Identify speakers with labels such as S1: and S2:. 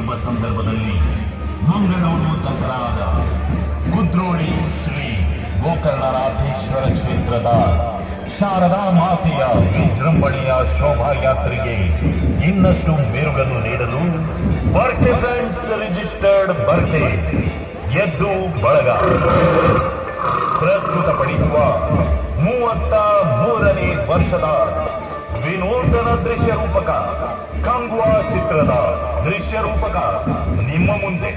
S1: ಶುಭ ಸಂದರ್ಭದಲ್ಲಿ ಮಂಗಳೂರು ದಸರಾದ ಕುದ್ರೋಳಿ ಶ್ರೀ ಗೋಕರ್ಣನಾಥೇಶ್ವರ ಕ್ಷೇತ್ರದ ಶಾರದಾ ಮಾತೆಯ ವಿಜೃಂಭಣೆಯ ಶೋಭಾಯಾತ್ರೆಗೆ ಇನ್ನಷ್ಟು ಮೆರುಗನ್ನು ನೀಡಲು ಬರ್ತೆ ಫ್ರೆಂಡ್ಸ್ ರಿಜಿಸ್ಟರ್ಡ್ ಬರ್ತೆ ಎದ್ದು ಬಳಗ ಪ್ರಸ್ತುತಪಡಿಸುವ 33ನೇ ವರ್ಷದ ವಿನೂತನ ದೃಶ್ಯ ರೂಪಕ ಕಂಗುವಾ ಚಿತ್ರದ ದೃಶ್ಯ ರೂಪಕ ನಿಮ್ಮ ಮುಂದೆ